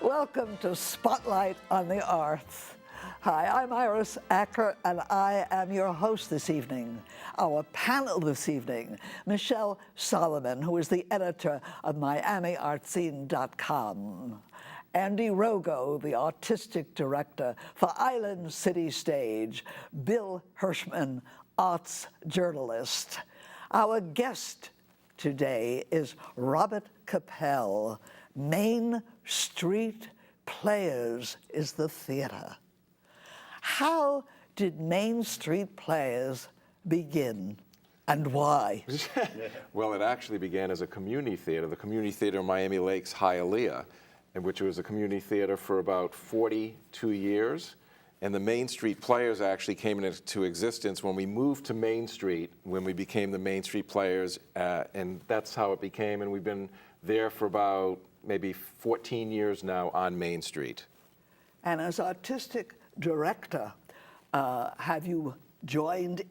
Welcome to Spotlight on the Arts. Hi, I'm Iris Acker, and I am your host this evening. Our panel this evening, Michelle Solomon, who is the editor of MiamiArtScene.com. Andy Rogo, the artistic director for Island City Stage. Bill Hirschman, arts journalist. Our guest today is Robert Coppel. Main Street Players is the theater. How did Main Street Players begin, and why? Well, it actually began as a community theater, the Community Theater in Miami Lakes, Hialeah, in which it was a community theater for about 42 years. And the Main Street Players actually came into existence when we moved to Main Street, when we became the Main Street Players, and that's how it became. And we've been there for about maybe 14 years now on Main Street. And as artistic director, have you joined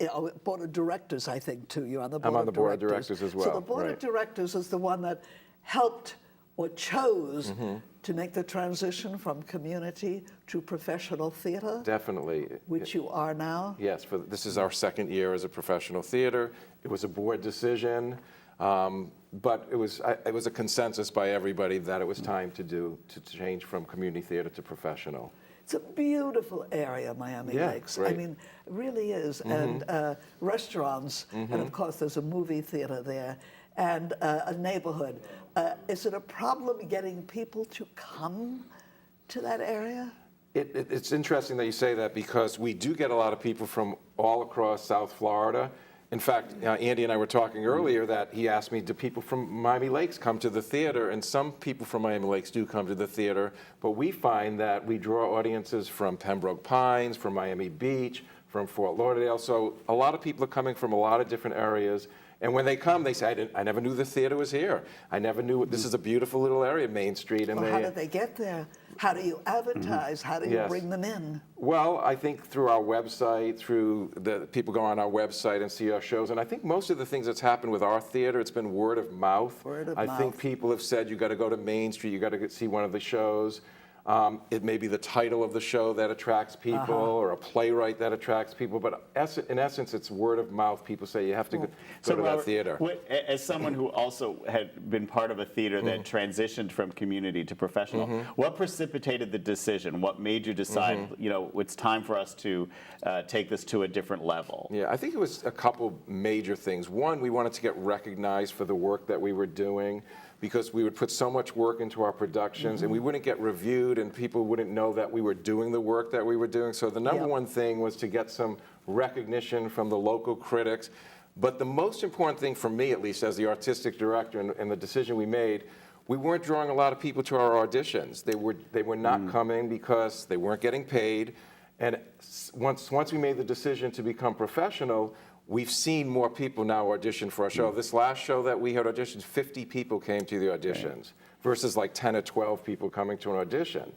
board of directors, I think, too? You're on the board I'm on the board of directors as well. So the board of directors is the one that helped or chose to make the transition from community to professional theater? Definitely. Which you are now? Yes, this is our second year as a professional theater. It was a board decision, but it was a consensus by everybody that it was time to change from community theater to professional. It's a beautiful area, Miami Lakes. Right. I mean, it really is. And restaurants, and of course there's a movie theater there, and a neighborhood. Is it a problem getting people to come to that area? It's interesting that you say that, because we do get a lot of people from all across South Florida. In fact, Andy and I were talking earlier that he asked me, do people from Miami Lakes come to the theater? And some people from Miami Lakes do come to the theater, but we find that we draw audiences from Pembroke Pines, from Miami Beach, from Fort Lauderdale. So a lot of people are coming from a lot of different areas. And when they come, they say, I never knew the theater was here. I never knew, this is a beautiful little area, Main Street. And well, how did they get there? How do you advertise? How do you bring them in? Well, I think through our website, through the people go on our website and see our shows. And I think most of the things that's happened with our theater, it's been word of mouth. I think people have said, you got to go to Main Street, you got to see one of the shows. It may be the title of the show that attracts people, or a playwright that attracts people, but in essence, it's word of mouth. People say you have to go to that theater. As someone who also had been part of a theater that transitioned from community to professional, what precipitated the decision? What made you decide, you know, it's time for us to take this to a different level? Yeah, I think it was a couple major things. One, we wanted to get recognized for the work that we were doing, because we would put so much work into our productions and we wouldn't get reviewed and people wouldn't know that we were doing the work that we were doing. So the number one thing was to get some recognition from the local critics. But the most important thing for me, at least as the artistic director, and the decision we made, we weren't drawing a lot of people to our auditions. They were not coming because they weren't getting paid. And once we made the decision to become professional, we've seen more people now audition for our show. This last show that we had auditioned, 50 people came to the auditions, versus like 10 or 12 people coming to an audition.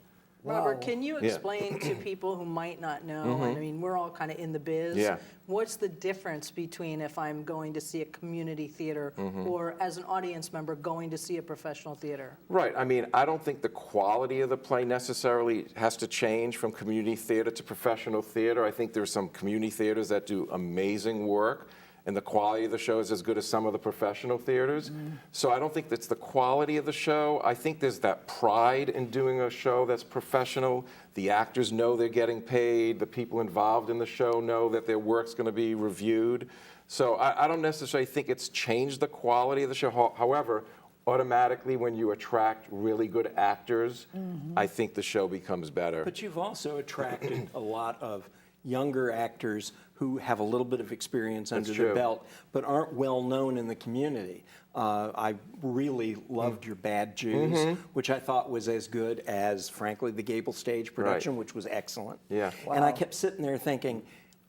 Robert, can you explain to people who might not know, and I mean, we're all kind of in the biz, what's the difference between if I'm going to see a community theater or as an audience member going to see a professional theater? Right, I mean, I don't think the quality of the play necessarily has to change from community theater to professional theater. I think there's some community theaters that do amazing work, and the quality of the show is as good as some of the professional theaters. So I don't think that's the quality of the show. I think there's that pride in doing a show that's professional. The actors know they're getting paid. The people involved in the show know that their work's going to be reviewed. So I don't necessarily think it's changed the quality of the show. However, automatically when you attract really good actors, I think the show becomes better. But you've also attracted a lot of younger actors who have a little bit of experience under their belt, but aren't well known in the community. I really loved your Bad Jews, which I thought was as good as, frankly, the Gable stage production, which was excellent. Yeah. Wow. And I kept sitting there thinking,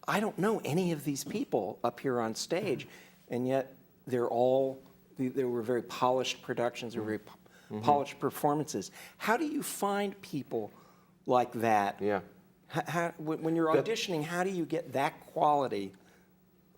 I don't know any of these people up here on stage, and yet they were very polished productions, they were very polished performances. How do you find people like that? Yeah. When you're auditioning, how do you get that quality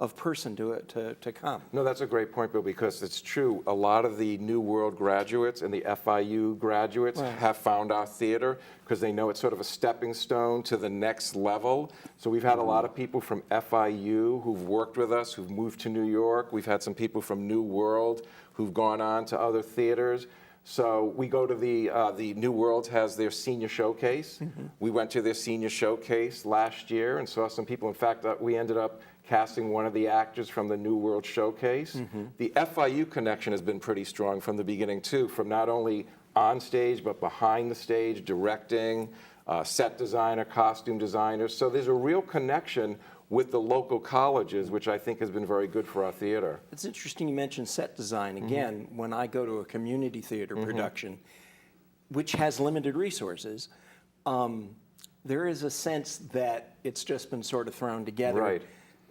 of person to come. No, that's a great point, Bill, because it's true. A lot of the New World graduates and the FIU graduates have found our theater because they know it's sort of a stepping stone to the next level. So we've had a lot of people from FIU who've worked with us, who've moved to New York. We've had some people from New World who've gone on to other theaters. So we go to the New World has their senior showcase. We went to their senior showcase last year and saw some people. In fact, we ended up casting one of the actors from the New World showcase. The FIU connection has been pretty strong from the beginning too, from not only on stage but behind the stage, directing, set designer, costume designers. So there's a real connection with the local colleges, which I think has been very good for our theater. It's interesting you mentioned set design. Again, when I go to a community theater production, which has limited resources, there is a sense that it's just been sort of thrown together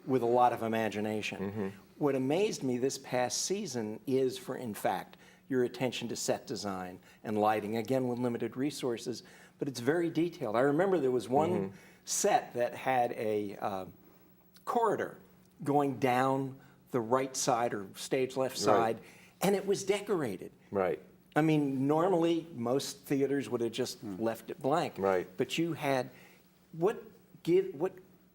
with a lot of imagination. What amazed me this past season is, in fact, your attention to set design and lighting, again with limited resources, but it's very detailed. I remember there was one set that had a corridor going down the right side or stage left side, and it was decorated. I mean, normally most theaters would have just left it blank. But you had, what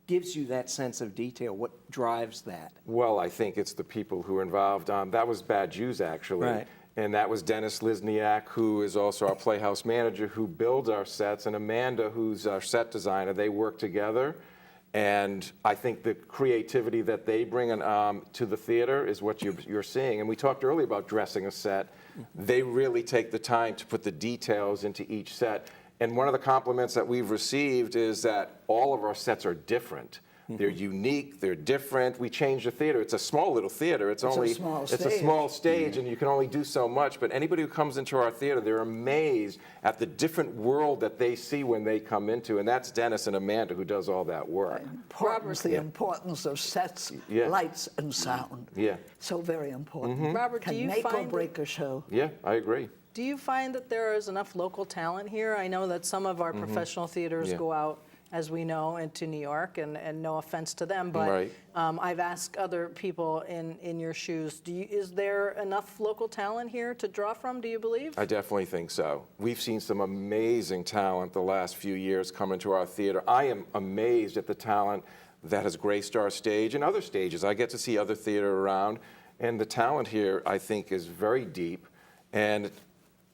gives you that sense of detail? What drives that? Well, I think it's the people who are involved. That was Bad Jews, actually. And that was Dennis Lisniak, who is also our Playhouse manager, who builds our sets, and Amanda, who's our set designer. They work together. And I think the creativity that they bring to the theater is what you're seeing. And we talked earlier about dressing a set. They really take the time to put the details into each set. And one of the compliments that we've received is that all of our sets are different. They're unique, they're different. We changed the theater. It's a small little theater. It's a small stage, and you can only do so much. But anybody who comes into our theater, they're amazed at the different world that they see when they come into. And that's Dennis and Amanda who does all that work. The importance of sets, lights, and sound. So very important. Robert, do you make or find break a show. Yeah, I agree. Do you find that there is enough local talent here? I know that some of our professional theaters go out, as we know, into New York, and no offense to them, but I've asked other people in your shoes, is there enough local talent here to draw from, do you believe? I definitely think so. We've seen some amazing talent the last few years come into our theater. I am amazed at the talent that has graced our stage and other stages. I get to see other theater around, and the talent here, I think, is very deep. And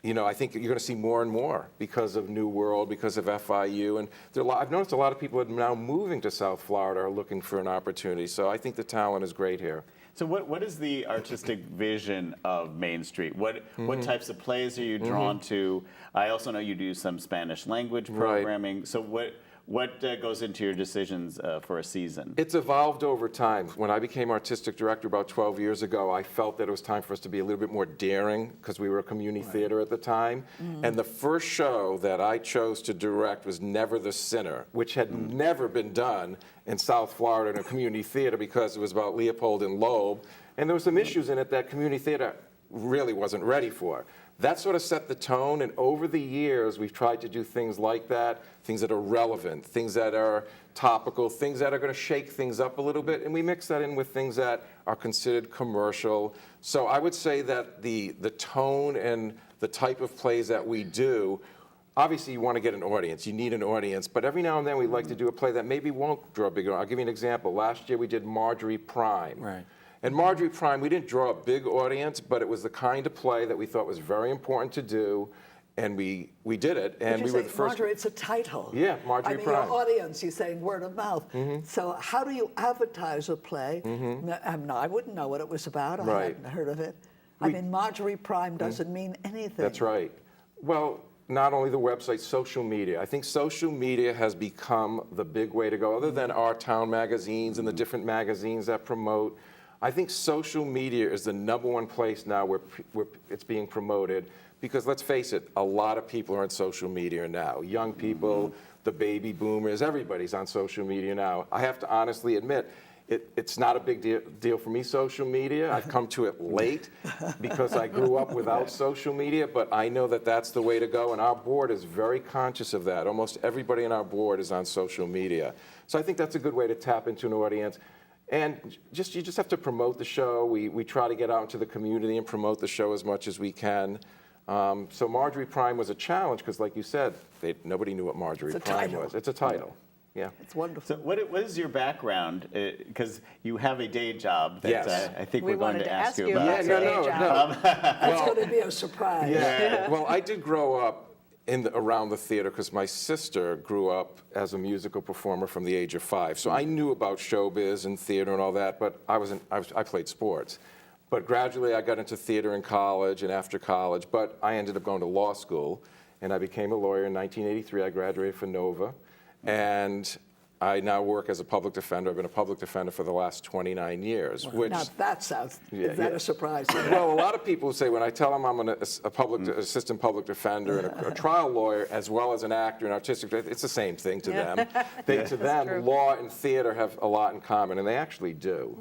you know, I think you're going to see more and more because of New World, because of FIU. And I've noticed a lot of people are now moving to South Florida are looking for an opportunity. So I think the talent is great here. So what is the artistic vision of Main Street? What types of plays are you drawn to? I also know you do some Spanish language programming. So what goes into your decisions for a season? It's evolved over time. When I became artistic director about 12 years ago, I felt that it was time for us to be a little bit more daring because we were a community theater at the time. And the first show that I chose to direct was Never the Sinner, which had never been done in South Florida in a community theater because it was about Leopold and Loeb. And there were some issues in it that community theater really wasn't ready for. That sort of set the tone, and over the years, we've tried to do things like that, things that are relevant, things that are topical, things that are going to shake things up a little bit, and we mix that in with things that are considered commercial. So I would say that the tone and the type of plays that we do, obviously you want to get an audience, you need an audience, but every now and then we'd like to do a play that maybe won't draw a big audience. I'll give you an example. Last year we did Marjorie Prime. And Marjorie Prime, we didn't draw a big audience, but it was the kind of play that we thought was very important to do, and we did it. And we were the first. Marjorie, it's a title. Yeah, Marjorie Prime. Your audience, you're saying word of mouth. So how do you advertise a play? I wouldn't know what it was about. I hadn't heard of it. I mean, Marjorie Prime doesn't mean anything. That's right. Well, not only the website, social media. I think social media has become the big way to go, other than our town magazines and the different magazines that promote. I think social media is the #1 place now where it's being promoted because let's face it, a lot of people are on social media now. Young people, the baby boomers, everybody's on social media now. I have to honestly admit, it's not a big deal for me, social media. I've come to it late because I grew up without social media, but I know that that's the way to go, and our board is very conscious of that. Almost everybody on our board is on social media. So I think that's a good way to tap into an audience. And you just have to promote the show. We try to get out into the community and promote the show as much as we can. So Marjorie Prime was a challenge because, like you said, nobody knew what Marjorie Prime was. It's a title. Yeah. It's wonderful. So what is your background? Because you have a day job that Yes. I think We we're going wanted to to ask ask you you about. about your day job. That's going to be a surprise. Yeah. Well, I did grow up around the theater because my sister grew up as a musical performer from the age of 5. So I knew about showbiz and theater and all that, but I played sports. But gradually I got into theater in college and after college, but I ended up going to law school, and I became a lawyer in 1983. I graduated from Nova, and I now work as a public defender. I've been a public defender for the last 29 years. Which, Now that sounds, is that a surprise? well, a lot of people say when I tell them I'm a assistant public defender and a trial lawyer, as well as an actor and artistic, it's the same thing to them. To them, law and theater have a lot in common, and they actually do.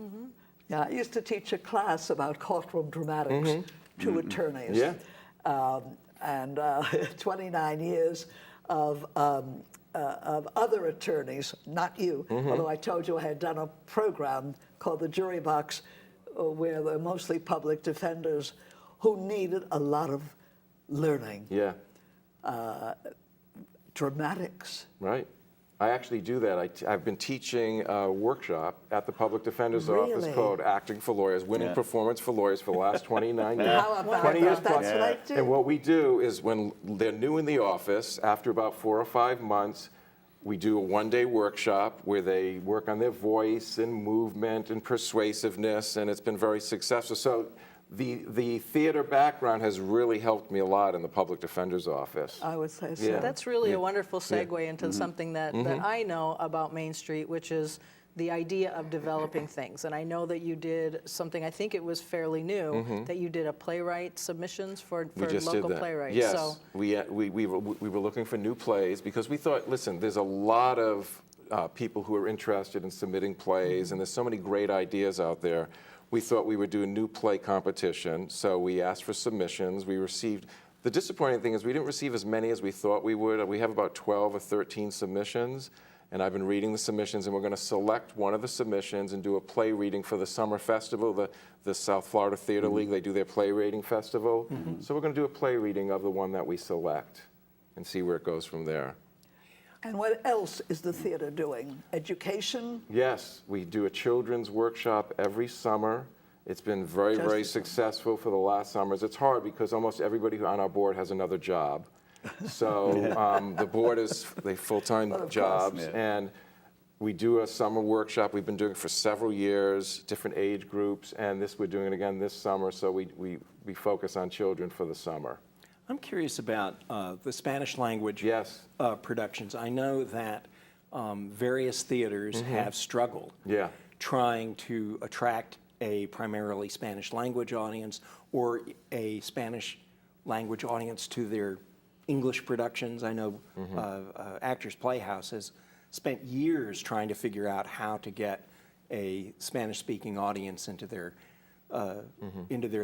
Yeah, I used to teach a class about courtroom dramatics to attorneys. Yeah. And 29 years of other attorneys, not you, although I told you I had done a program called the Jury Box, where they're mostly public defenders who needed a lot of learning. Yeah. Dramatics. Right. I actually do that. I've been teaching a workshop at the Public Defender's Office Really? called Acting for Lawyers, Winning Performance for Lawyers for the last 29 years. How about 20 years that? That's plus. what I do. And what we do is when they're new in the office, after about 4 or 5 months, we do a one-day workshop where they work on their voice and movement and persuasiveness, and it's been very successful. So the theater background has really helped me a lot in the Public Defender's Office. I would say so. Yeah. That's really a wonderful segue into something that I know about Main Street, which is the idea of developing things. And I know that you did something, I think it was fairly new, that you did a playwright submissions for We just local did that. playwrights. Yes, So we were looking for new plays because we thought, listen, there's a lot of people who are interested in submitting plays, and there's so many great ideas out there. We thought we would do a new play competition, so we asked for submissions. We received, the disappointing thing is we didn't receive as many as we thought we would. We have about 12 or 13 submissions, and I've been reading the submissions, and we're going to select one of the submissions and do a play reading for the summer festival, the South Florida Theater League. They do their play reading festival. So we're going to do a play reading of the one that we select and see where it goes from there. And what else is the theater doing? Education? Yes, we do a children's workshop every summer. It's been very, Just very as successful for the last summers. It's hard because almost everybody on our board has another job. So the board is full-time jobs, and we do a summer workshop. We've been doing it for several years, different age groups, and we're doing it again this summer. So we focus on children for the summer. I'm curious about the Spanish language productions. I know that various theaters have struggled trying to attract a primarily Spanish language audience or a Spanish language audience to their English productions. I know Actors Playhouse has spent years trying to figure out how to get a Spanish-speaking audience into their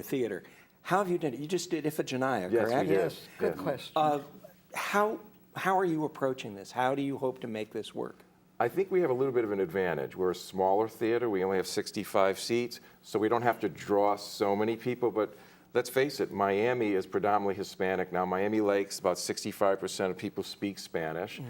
theater. How have you done it? You just did Iphigenia, Yes, correct? we did. Yes, good question. How are you approaching this? How do you hope to make this work? I think we have a little bit of an advantage. We're a smaller theater. We only have 65 seats, so we don't have to draw so many people. But let's face it, Miami is predominantly Hispanic now. Miami Lakes, about 65% of people speak Spanish.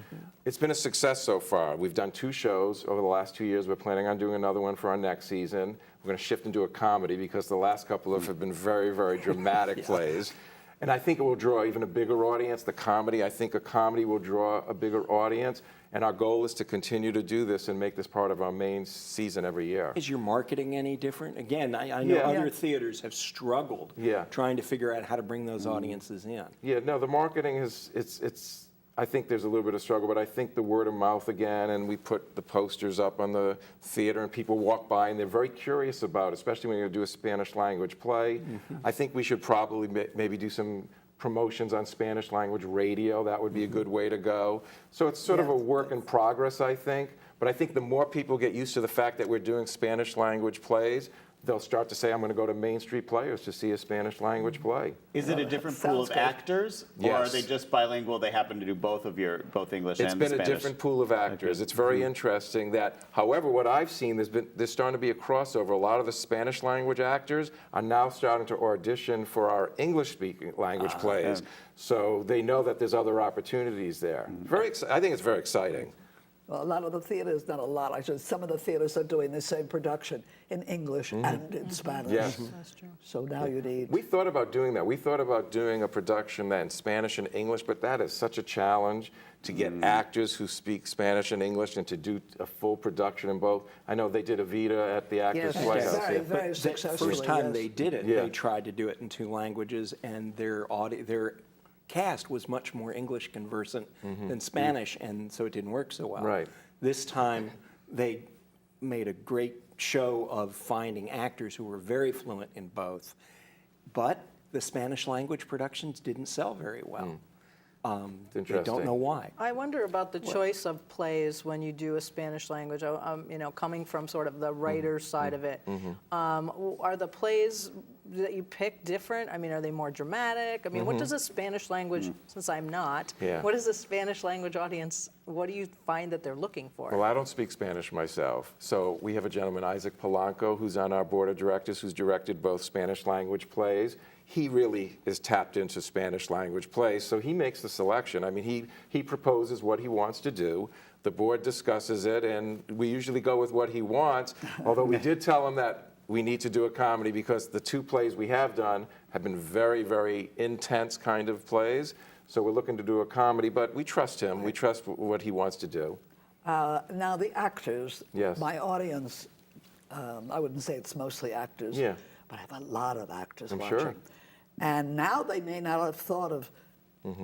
It's been a success so far. We've done 2 shows over the last 2 years. We're planning on doing another one for our next season. We're going to shift into a comedy because the last couple have been very, very dramatic plays. And I think it will draw even a bigger audience. I think a comedy will draw a bigger audience. And our goal is to continue to do this and make this part of our main season every year. Is your marketing any different? Again, I know other theaters have struggled trying to figure out how to bring those audiences in. Yeah, no, the marketing it's I think there's a little bit of struggle, but I think the word of mouth again, and we put the posters up on the theater, and people walk by, and they're very curious about it, especially when you do a Spanish language play. I think we should probably maybe do some promotions on Spanish language radio. That would be a good way to go. So it's sort of a work in progress, I think. But I think the more people get used to the fact that we're doing Spanish language plays, they'll start to say, I'm going to go to Main Street Players to see a Spanish language play. Is it a different pool of Sounds good. actors, or are Yes. they just bilingual? They happen to do both English It's and been Spanish? a different pool of actors. It's very interesting that, however, what I've seen, there's starting to be a crossover. A lot of the Spanish language actors are now starting to audition for our English-speaking language plays. So they know that there's other opportunities there. I think it's very exciting. Well, a lot of the theaters, not a lot, I should, some of the theaters are doing the same production in English and in Spanish. Yes. That's true. So now you need. We thought about doing that. We thought about doing a production that in Spanish and English, but that is such a challenge to get actors who speak Spanish and English and to do a full production in both. I know they did Evita at the Actors Yes, Playhouse. very, yeah. very The successfully. first time yes. they did it, Yeah. they tried to do it in 2 languages, and their cast was much more English conversant than Spanish, and so it didn't work so well. Right. This time, they made a great show of finding actors who were very fluent in both, but the Spanish language productions didn't sell very well. They don't interesting. know why. I wonder about the choice of plays when you do a Spanish language. Coming from sort of the writer's side of it, are the plays that you pick different? I mean, are they more dramatic? I mean, what does a Spanish language, since I'm not, Yeah. what is a Spanish language audience, what do you find that they're looking for? Well, I don't speak Spanish myself. So we have a gentleman, Isaac Polanco, who's on our board of directors, who's directed both Spanish language plays. He really is tapped into Spanish language plays, so he makes the selection. I mean, he proposes what he wants to do. The board discusses it, and we usually go with what he wants, although we did tell him that we need to do a comedy because the 2 plays we have done have been very, very intense kind of plays. So we're looking to do a comedy, but we trust him. We trust what he wants to do. Now the actors, Yes. my audience, I wouldn't say it's mostly actors, Yeah. but I have a lot of actors I'm watching. sure. And now they may not have thought of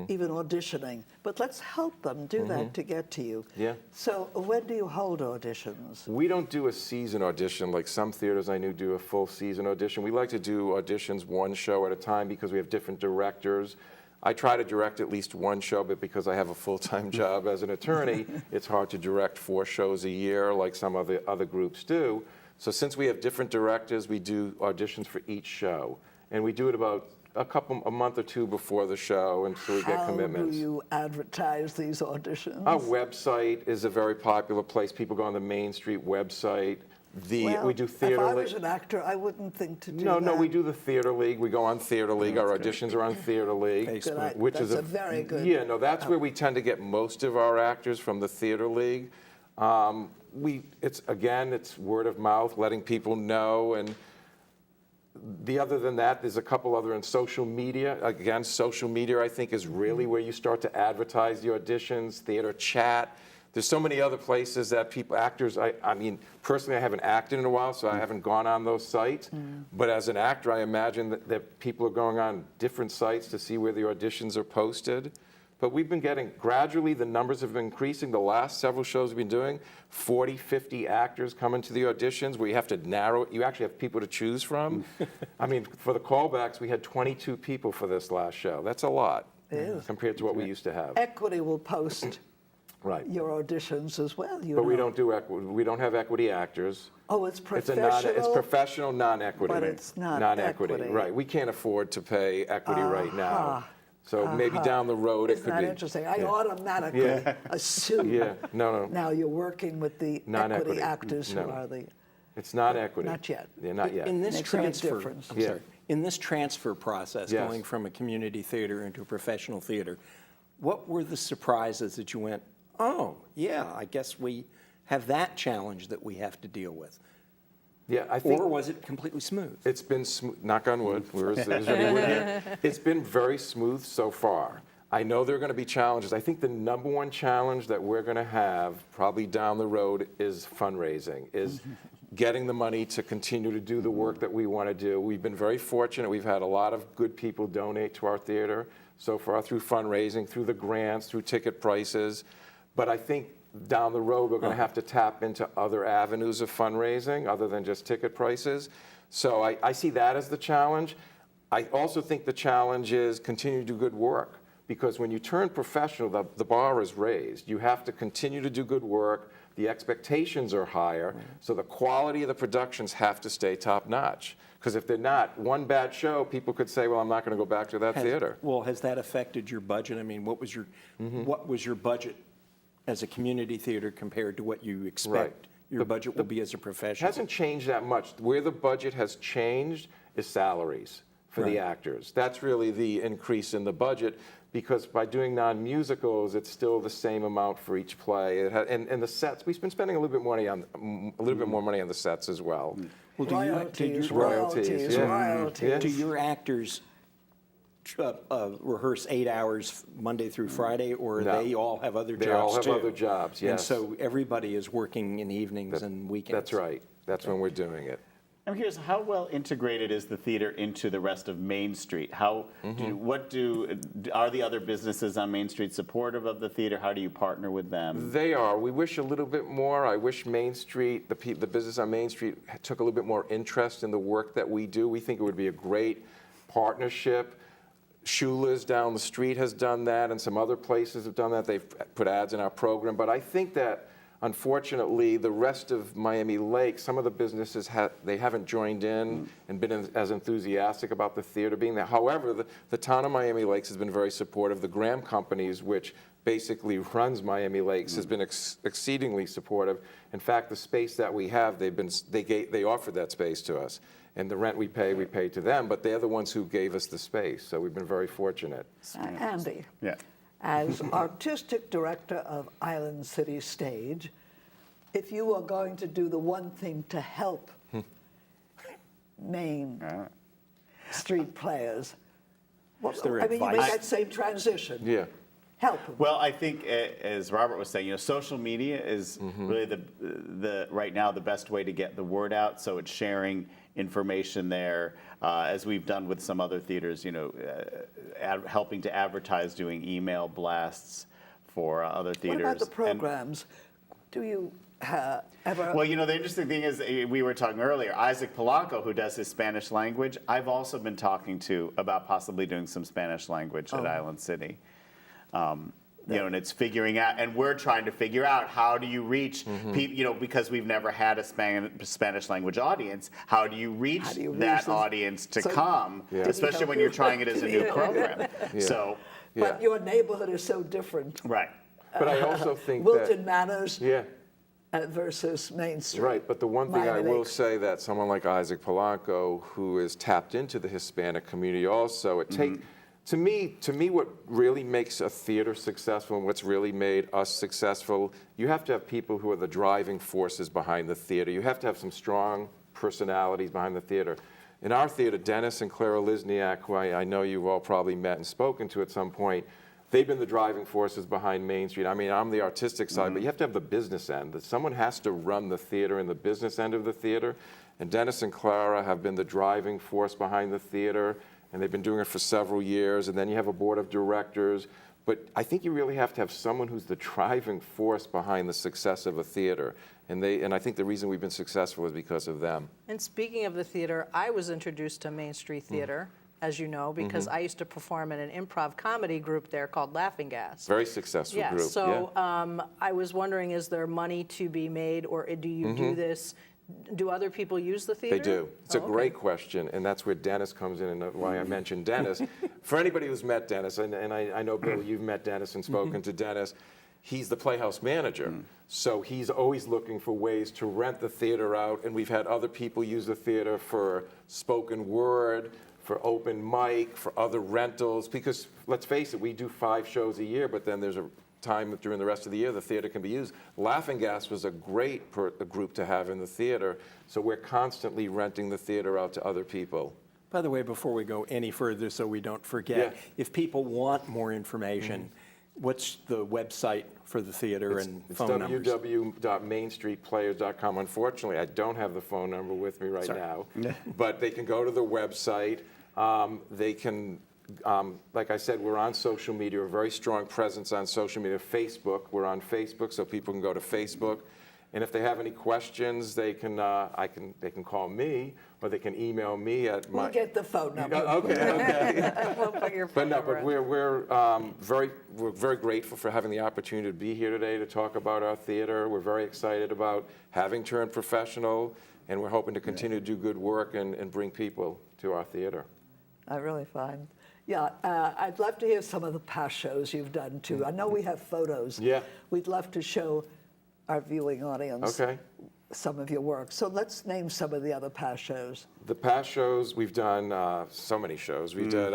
even auditioning, but let's help them do that to get to you. Yeah. So when do you hold auditions? We don't do a season audition like some theaters I knew do a full season audition. We like to do auditions 1 show at a time because we have different directors. I try to direct at least 1 show, but because I have a full-time job as an attorney, it's hard to direct 4 shows a year like some of the other groups do. So since we have different directors, we do auditions for each show. And we do it about a month or 2 before the show, and so we get commitments. How do you advertise these auditions? Our website is a very popular place. People go on the Main Street website. Well, We do Theater if I League. was an actor, I wouldn't think to do No, that. we do the Theater League. We go on Theater League. Our auditions are on Theater League, Facebook. which That's is a very good. Yeah, no, that's where we tend to get most of our actors from the Theater League. It's word of mouth, letting people know, and other than that, there's a couple other in social media. Again, social media, I think, is really where you start to advertise the auditions, theater chat. There's so many other places that actors, I mean, personally, I haven't acted in a while, so I haven't gone on those sites. But as an actor, I imagine that people are going on different sites to see where the auditions are posted. But we've been gradually, the numbers have been increasing. The last several shows we've been doing, 40, 50 actors coming to the auditions where you have to narrow it. You actually have people to choose from. I mean, for the callbacks, we had 22 people for this last show. That's a lot compared to what we used to have. Equity will post Right. your auditions as well. But we don't do we don't have equity actors. Oh, it's It's professional. it's professional non-equity. But it's not non-equity. equity. Right. We can't afford to pay equity right now. So maybe down the road it Isn't could that be. interesting? I Yeah. automatically Yeah. assume. Yeah. No. Now you're working with the Non-equity. equity actors who No. are the. It's not equity. Not yet. Yeah, not yet. In this Makes a big transfer, difference. I'm Yeah. sorry. In this transfer process, Yes. going from a community theater into a professional theater, what were the surprises that you went, oh, yeah, I guess we have that challenge that we have to deal with? Yeah, I think Or was it completely smooth? it's been knock on wood. There's any wood here. It's been very smooth so far. I know there are going to be challenges. I think the number one challenge that we're going to have probably down the road is fundraising, is getting the money to continue to do the work that we want to do. We've been very fortunate. We've had a lot of good people donate to our theater so far through fundraising, through the grants, through ticket prices. But I think down the road, we're going to have to tap into other avenues of fundraising other than just ticket prices. So I see that as the challenge. I also think the challenge is continue to do good work, because when you turn professional, the bar is raised. You have to continue to do good work, the expectations are higher, so the quality of the productions have to stay top notch. Because if they're not, one bad show, people could say, well, I'm not going to go back to that theater. Well, has that affected your budget? I mean, what was your budget as a community theater compared to what you expect your budget will be as a It professional? hasn't changed that much. Where the budget has changed is salaries for the actors. That's really the increase in the budget, because by doing non-musicals, it's still the same amount for each play. And the sets, we've been spending a little bit more money on the sets as well. Well, Royalties, royalties, yeah. royalties. do your actors rehearse 8 hours Monday through Friday, or No. they all have other jobs They all have too? other jobs, yes. And so everybody is working in evenings and weekends? That's right. That's when we're doing it. I'm curious, how well integrated is the theater into the rest of Main Street? Are the other businesses on Main Street supportive of the theater? How do you partner with them? They are. We wish a little bit more. I wish Main Street, the business on Main Street, took a little bit more interest in the work that we do. We think it would be a great partnership. Shula's down the street has done that, and some other places have done that. They've put ads in our program. But I think that, unfortunately, the rest of Miami Lakes, some of the businesses, they haven't joined in and been as enthusiastic about the theater being there. However, the town of Miami Lakes has been very supportive. The Graham Companies, which basically runs Miami Lakes, has been exceedingly supportive. In fact, the space that we have, they offered that space to us. And the rent we pay to them, but they're the ones who gave us the space. So we've been very fortunate. Andy, Yeah. as artistic director of Island City Stage, if you are going to do the one thing to help Main Street players, there I mean, you make advice? that same transition. Yeah. Help them. Well, I think, as Robert was saying, social media is really the right now the best way to get the word out. So it's sharing information there, as we've done with some other theaters. Helping to advertise, doing email blasts for other theaters. What about the And- programs? Do you ever? Well, the interesting thing is, we were talking earlier, Isaac Polanco, who does his Spanish language, I've also been talking to about possibly doing some Spanish language at Island City. And it's figuring out, and we're trying to figure out, how do you reach people, because we've never had a Spanish language audience, how do you reach that audience to come, especially when you're trying it as a new program? So, But your neighborhood is so different. right. But I also think Wilton that... Manors versus Main Street. Right, but the one thing I Miami will Lakes. say, that someone like Isaac Polanco, who is tapped into the Hispanic community also, to me, what really makes a theater successful and what's really made us successful, you have to have people who are the driving forces behind the theater. You have to have some strong personalities behind the theater. In our theater, Dennis and Clara Lisniak, who I know you've all probably met and spoken to at some point, they've been the driving forces behind Main Street. I mean, I'm the artistic side, but you have to have the business end. That someone has to run the theater and the business end of the theater. And Dennis and Clara have been the driving force behind the theater, and they've been doing it for several years. And then you have a board of directors. But I think you really have to have someone who's the driving force behind the success of a theater. And I think the reason we've been successful is because of them. And speaking of the theater, I was introduced to Main Street Theater, as you know, because I used to perform in an improv comedy group there called Laughing Gas. Very successful Yeah, group. so I was wondering, is there money to be made, or do you do this? Do other people use the theater? They do. It's a okay. great question, and that's where Dennis comes in, and why I mentioned Dennis. For anybody who's met Dennis, and I know, Bill, you've met Dennis and spoken to Dennis, he's the Playhouse manager. So he's always looking for ways to rent the theater out, and we've had other people use the theater for spoken word, for open mic, for other rentals, because let's face it, we do 5 shows a year, but then there's a time during the rest of the year the theater can be used. Laughing Gas was a great a group to have in the theater, so we're constantly renting the theater out to other people. By the way, before we go any further, so we don't forget, if people want more information, what's the website for the theater and phone numbers? It's www.mainstreetplayers.com. Unfortunately, I don't have the phone number with me right now, but they can go to the website. They can, like I said, we're on social media, a very strong presence on social media. Facebook, we're on Facebook, so people can go to Facebook. And if they have any questions, they can call me, or they can email me at my. We'll get the phone number. Okay. We'll put your But phone no, number but in. we're very grateful for having the opportunity to be here today to talk about our theater. We're very excited about having turned professional, and we're hoping to continue to do good work and bring people to our theater. I really find. Yeah, I'd love to hear some of the past shows you've done too. I know we have photos. Yeah. We'd love to show our viewing audience Okay. some of your work. So let's name some of the other past shows. The past shows, we've done so many shows. We did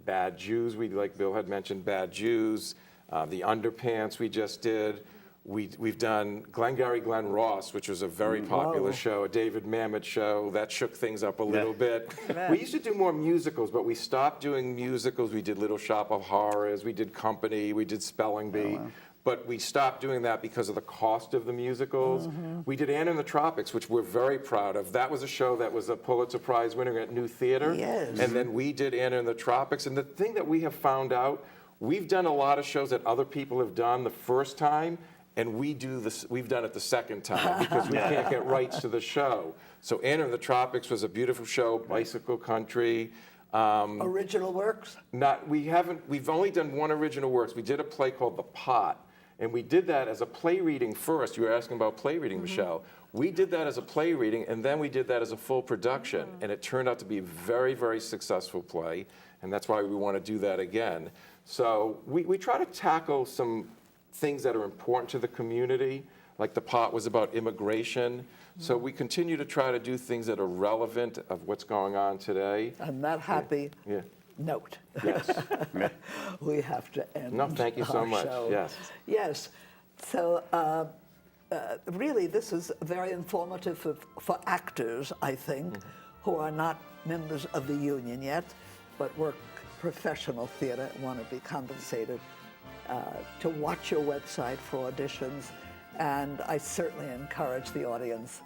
Bad Jews, like Bill had mentioned, Bad Jews. The Underpants we just did. We've done Glengarry Glen Ross, which was a very popular show, a David Mamet show. That shook things up a little bit. We used to do more musicals, but we stopped doing musicals. We did Little Shop of Horrors, we did Company, we did Spelling Bee. But we stopped doing that because of the cost of the musicals. We did Anne in the Tropics, which we're very proud of. That was a show that was a Pulitzer Prize winner at New Theater. Yes. And then we did Anne in the Tropics. And the thing that we have found out, we've done a lot of shows that other people have done the first time, and we've done it the second time because we can't get rights to the show. So Anne in the Tropics was a beautiful show, bicycle country. Original works? We've only done one original works. We did a play called The Pot. And we did that as a play reading first. You were asking about play reading, Michelle. We did that as a play reading, and then we did that as a full production. And it turned out to be a very, very successful play, and that's why we want to do that again. So we try to tackle some things that are important to the community, like The Pot was about immigration. So we continue to try to do things that are relevant of what's going on today. On that happy Yeah. note, Yes. we have to end. No, thank you so our much. show. Yes. Yes. So really, this is very informative for actors, I think, who are not members of the union yet, but work professional theater and want to be compensated, to watch your website for auditions. And I certainly encourage the audience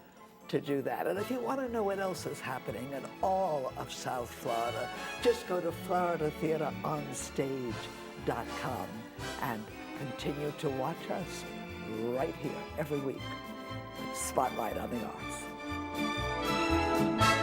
to do that. And if you want to know what else is happening in all of South Florida, just go to floridatheateronstage.com and continue to watch us right here every week. Spotlight on the Arts.